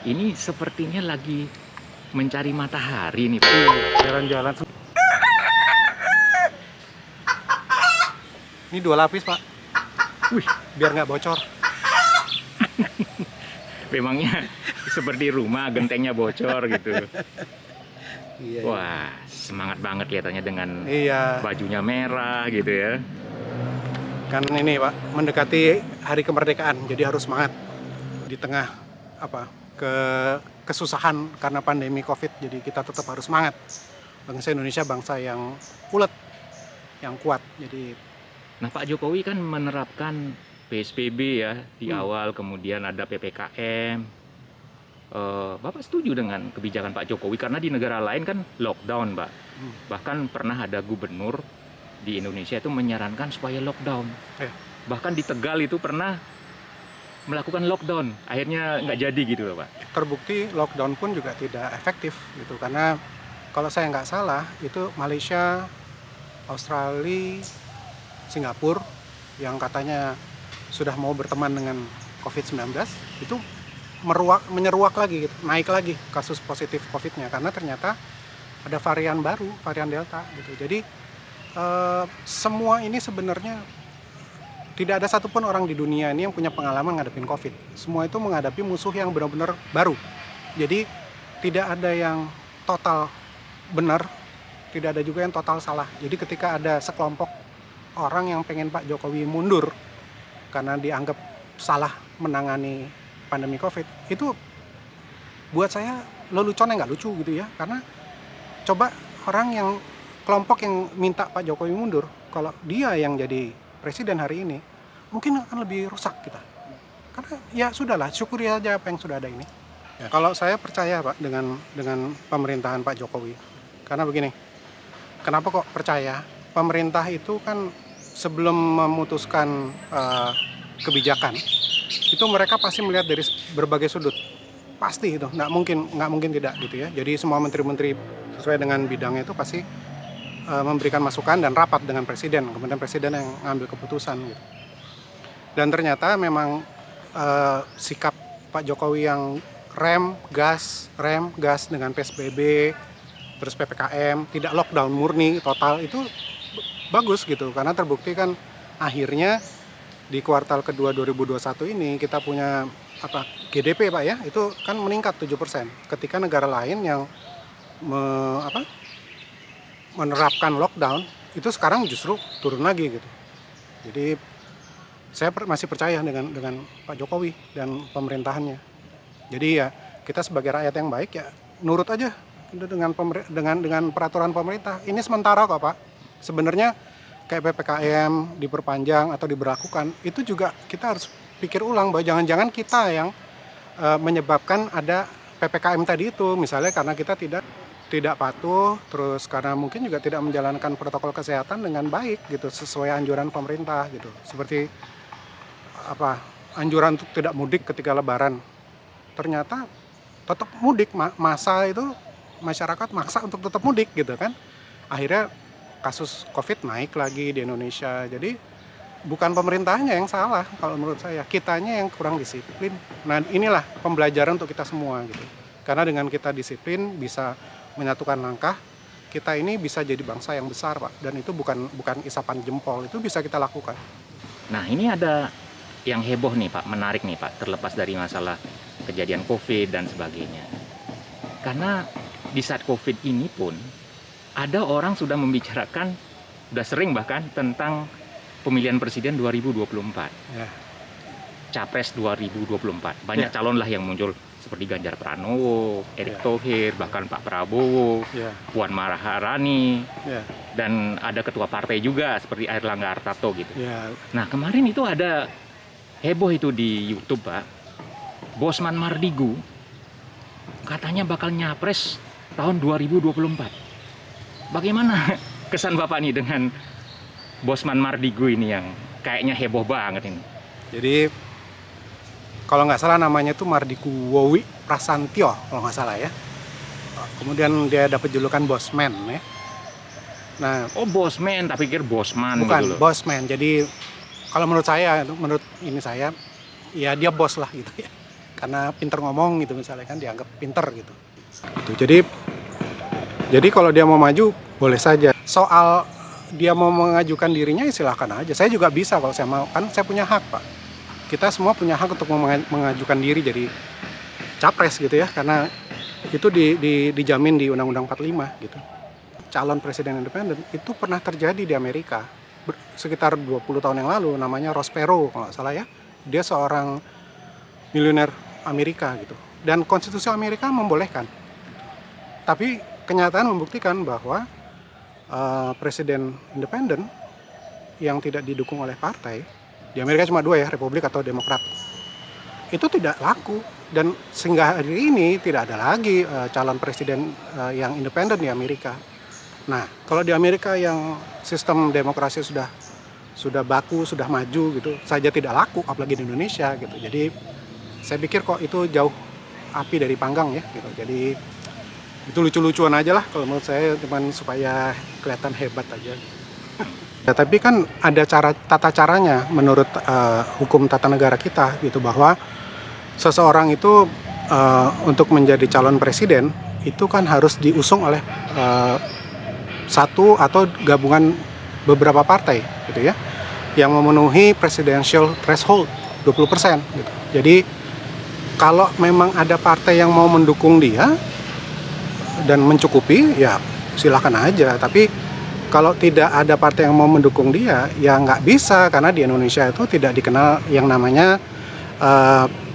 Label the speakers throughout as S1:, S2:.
S1: Ini sepertinya lagi mencari matahari nih, Pak.
S2: Jalan-jalan. Ini 2 lapis, Pak.
S1: Wih,
S2: Biar nggak bocor.
S1: memangnya seperti rumah gentengnya bocor gitu.
S2: Iya.
S1: Wah, semangat banget kelihatannya dengan
S2: Iya.
S1: bajunya merah gitu ya.
S2: Kan ini, Pak, mendekati hari kemerdekaan, jadi harus semangat di tengah ke kesusahan karena pandemi Covid. Jadi kita tetap harus semangat. Bangsa Indonesia bangsa yang ulet, yang kuat. Jadi
S1: Nah, Pak Jokowi kan menerapkan PSBB ya di
S2: Hmm.
S1: awal, kemudian ada PPKM. Bapak setuju dengan kebijakan Pak Jokowi karena di negara lain kan lockdown, Pak. Bahkan pernah ada gubernur di Indonesia itu menyarankan supaya lockdown.
S2: Eh.
S1: Bahkan di Tegal itu pernah melakukan lockdown, akhirnya nggak jadi gitu loh, Pak.
S2: terbukti lockdown pun juga tidak efektif gitu, karena kalau saya nggak salah itu Malaysia, Australia, Singapura yang katanya sudah mau berteman dengan COVID-19 itu menyeruak lagi gitu, naik lagi kasus positif COVID-nya karena ternyata ada varian baru, varian Delta gitu. Jadi semua ini sebenarnya tidak ada satupun orang di dunia ini yang punya pengalaman ngadepin COVID. Semua itu menghadapi musuh yang benar-benar baru. Jadi tidak ada yang total benar, tidak ada juga yang total salah. Jadi ketika ada sekelompok orang yang pengen Pak Jokowi mundur karena dianggap salah menangani pandemi COVID, itu buat saya leluconnya nggak lucu gitu ya. Karena coba kelompok yang minta Pak Jokowi mundur, kalau dia yang jadi presiden hari ini, mungkin akan lebih rusak kita. Karena ya sudahlah, syukuri aja apa yang sudah ada ini. Ya, kalau saya percaya Pak dengan pemerintahan Pak Jokowi. Karena begini, kenapa kok percaya? Pemerintah itu kan sebelum memutuskan kebijakan, itu mereka pasti melihat dari berbagai sudut. Pasti itu, nggak mungkin tidak gitu ya. Jadi semua menteri-menteri sesuai dengan bidangnya itu pasti memberikan masukan dan rapat dengan presiden, kemudian presiden yang ngambil keputusan gitu. Dan ternyata memang sikap Pak Jokowi yang rem gas dengan PSBB, terus PPKM, tidak lockdown murni total, itu bagus gitu, karena terbukti kan akhirnya di kuartal kedua 2021 ini kita punya GDP Pak ya, itu kan meningkat 7%, ketika negara lain yang menerapkan lockdown itu sekarang justru turun lagi gitu. Jadi saya masih percaya dengan Pak Jokowi dan pemerintahannya. Jadi ya kita sebagai rakyat yang baik ya nurut aja dengan peraturan pemerintah. Ini sementara kok Pak. Sebenarnya kayak PPKM diperpanjang atau diberlakukan, itu juga kita harus pikir ulang bahwa jangan-jangan kita yang menyebabkan ada PPKM tadi itu, misalnya karena kita tidak patuh, terus karena mungkin juga tidak menjalankan protokol kesehatan dengan baik gitu, sesuai anjuran pemerintah gitu. Seperti anjuran untuk tidak mudik ketika Lebaran, ternyata tetap mudik, masa itu masyarakat maksa untuk tetap mudik gitu kan. Akhirnya kasus COVID naik lagi di Indonesia. Jadi bukan pemerintahnya yang salah kalau menurut saya, kitanya yang kurang disiplin. Nah inilah pembelajaran untuk kita semua gitu. Karena dengan kita disiplin bisa menyatukan langkah, kita ini bisa jadi bangsa yang besar Pak. Dan itu bukan isapan jempol, itu bisa kita lakukan.
S1: Nah, ini ada yang heboh nih Pak, menarik nih Pak, terlepas dari masalah kejadian COVID dan sebagainya. Karena di saat COVID ini pun ada orang sudah membicarakan, sudah sering bahkan, tentang pemilihan presiden 2024.
S2: Ya.
S1: Capres 2024. Banyak calon lah yang muncul, seperti Ganjar Pranowo, Erick Thohir, bahkan Pak Prabowo, Puan Maharani, dan ada ketua partai juga seperti Airlangga Hartarto gitu. Nah kemarin itu ada heboh itu di YouTube Pak, Bosman Mardigu katanya bakal nyapres tahun 2024. Bagaimana kesan Bapak nih dengan Bosman Mardigu ini yang kayaknya heboh banget ini?
S2: Jadi kalau nggak salah namanya tuh Mardigu Wowi Prasantyo kalau nggak salah ya. Kemudian dia dapat julukan Bosman ya. Nah,
S1: Bosman, tapi pikir Bosman
S2: bukan
S1: gitu loh.
S2: Bosman. Jadi kalau menurut saya, ya dia bos lah gitu ya. karena pinter ngomong gitu misalnya kan, dianggap pinter gitu. Jadi kalau dia mau maju boleh saja. Soal dia mau mengajukan dirinya ya silahkan aja. Saya juga bisa kalau saya mau, kan saya punya hak Pak. Kita semua punya hak untuk mengajukan diri jadi capres gitu ya, karena itu dijamin di Undang-Undang 45 gitu. Calon presiden independen itu pernah terjadi di Amerika sekitar 20 tahun yang lalu, namanya Ross Perot kalau nggak salah ya. Dia seorang miliuner Amerika gitu, dan konstitusi Amerika membolehkan. Tapi kenyataan membuktikan bahwa presiden independen yang tidak didukung oleh partai, di Amerika cuma dua ya, Republik atau Demokrat, itu tidak laku, dan sehingga hari ini tidak ada lagi calon presiden yang independen di Amerika. Nah, kalau di Amerika yang sistem demokrasi sudah baku, sudah maju gitu, saja tidak laku, apalagi di Indonesia gitu. Jadi saya pikir kok itu jauh api dari panggang ya gitu. Jadi itu lucu-lucuan aja lah kalau menurut saya, cuman supaya kelihatan hebat aja. Ya, tapi kan ada tata caranya menurut hukum tata negara kita gitu, bahwa seseorang itu untuk menjadi calon presiden itu kan harus diusung oleh satu atau gabungan beberapa partai gitu ya, yang memenuhi presidential threshold 20% gitu. Jadi kalau memang ada partai yang mau mendukung dia dan mencukupi, ya silakan aja. Tapi kalau tidak ada partai yang mau mendukung dia, ya nggak bisa, karena di Indonesia itu tidak dikenal yang namanya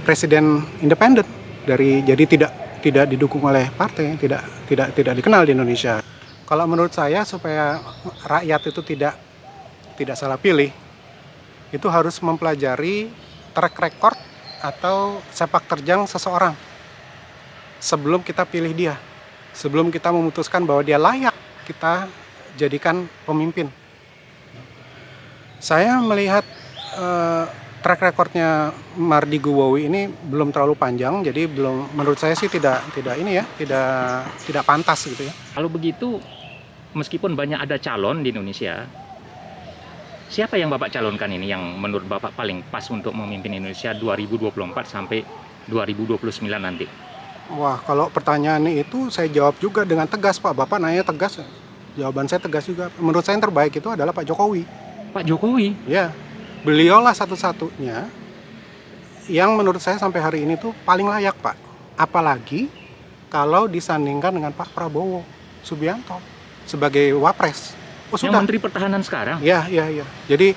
S2: presiden independen. Jadi tidak didukung oleh partai, tidak dikenal di Indonesia. Kalau menurut saya, supaya rakyat itu tidak salah pilih, itu harus mempelajari track record atau sepak terjang seseorang sebelum kita pilih dia, sebelum kita memutuskan bahwa dia layak kita jadikan pemimpin. Saya melihat track recordnya Mardi Guwowi ini belum terlalu panjang, jadi menurut saya sih tidak pantas gitu ya.
S1: Kalau begitu, meskipun banyak ada calon di Indonesia, siapa yang Bapak calonkan ini yang menurut Bapak paling pas untuk memimpin Indonesia 2024 sampai 2029 nanti?
S2: Wah, kalau pertanyaan itu saya jawab juga dengan tegas Pak. Bapak nanya tegas, jawaban saya tegas juga. Menurut saya yang terbaik itu adalah Pak Jokowi.
S1: Pak Jokowi?
S2: Ya, beliaulah satu-satunya yang menurut saya sampai hari ini tuh paling layak Pak. Apalagi kalau disandingkan dengan Pak Prabowo Subianto sebagai wapres. Oh,
S1: yang
S2: sudah.
S1: Menteri Pertahanan sekarang?
S2: Ya. Jadi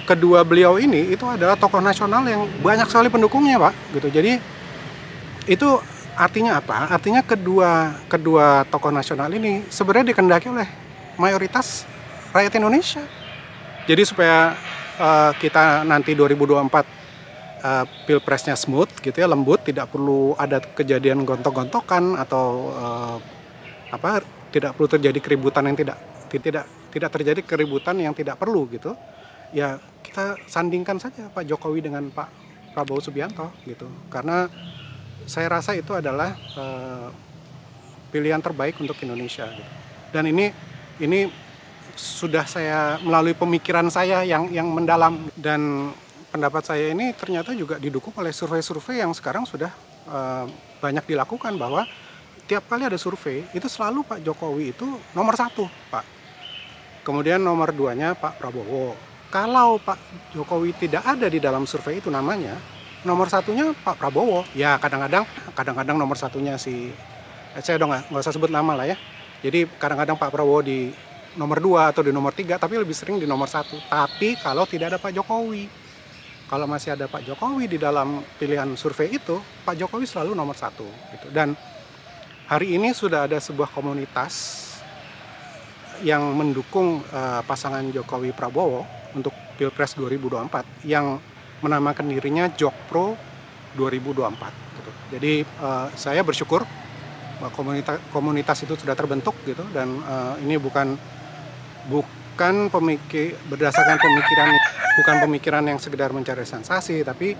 S2: kedua beliau ini itu adalah tokoh nasional yang banyak sekali pendukungnya Pak. Gitu. Jadi itu artinya apa? Artinya kedua tokoh nasional ini sebenarnya dikendaki oleh mayoritas rakyat Indonesia. Jadi supaya kita nanti 2024 pilpresnya smooth gitu ya, lembut, tidak perlu ada kejadian gontok-gontokan atau tidak perlu terjadi keributan yang tidak terjadi keributan yang tidak perlu gitu. Ya kita sandingkan saja Pak Jokowi dengan Pak Prabowo Subianto gitu. Karena saya rasa itu adalah pilihan terbaik untuk Indonesia gitu. Dan ini sudah saya melalui pemikiran saya yang mendalam, dan pendapat saya ini ternyata juga didukung oleh survei-survei yang sekarang sudah banyak dilakukan, bahwa tiap kali ada survei itu selalu Pak Jokowi itu nomor 1 Pak. Kemudian nomor 2-nya Pak Prabowo. Kalau Pak Jokowi tidak ada di dalam survei itu namanya, nomor 1-nya Pak Prabowo. Ya kadang-kadang nomor 1-nya saya udah nggak usah sebut nama lah ya. Jadi kadang-kadang Pak Prabowo di nomor 2 atau di nomor 3, tapi lebih sering di nomor 1. Tapi kalau tidak ada Pak Jokowi, kalau masih ada Pak Jokowi di dalam pilihan survei itu, Pak Jokowi selalu nomor 1 gitu. Dan hari ini sudah ada sebuah komunitas yang mendukung pasangan Jokowi Prabowo untuk Pilpres 2024 yang menamakan dirinya Jokpro 2024 gitu. Jadi saya bersyukur bahwa komunitas itu sudah terbentuk gitu, dan ini bukan berdasarkan pemikiran yang sekedar mencari sensasi, tapi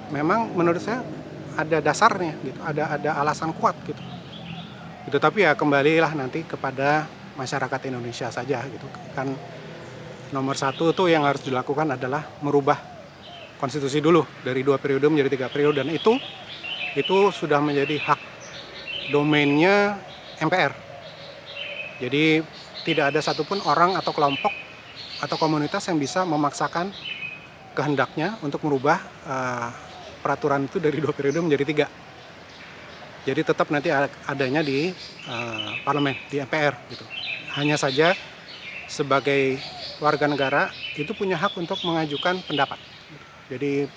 S2: memang menurut saya ada dasarnya gitu, ada alasan kuat gitu. Tapi ya kembalilah nanti kepada masyarakat Indonesia saja gitu kan. Nomor 1 tuh yang harus dilakukan adalah merubah konstitusi dulu dari 2 periode menjadi 3 periode, dan itu sudah menjadi hak domainnya MPR. Jadi tidak ada satupun orang atau kelompok atau komunitas yang bisa memaksakan kehendaknya untuk merubah peraturan itu dari 2 periode menjadi 3. Jadi tetap nanti adanya di parlemen, di MPR gitu. Hanya saja sebagai warga negara itu punya hak untuk mengajukan pendapat. Jadi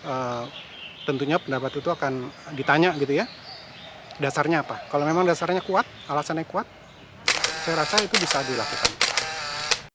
S2: tentunya pendapat itu akan ditanya gitu ya. Dasarnya apa? Kalau memang dasarnya kuat, alasannya kuat, saya rasa itu bisa dilakukan.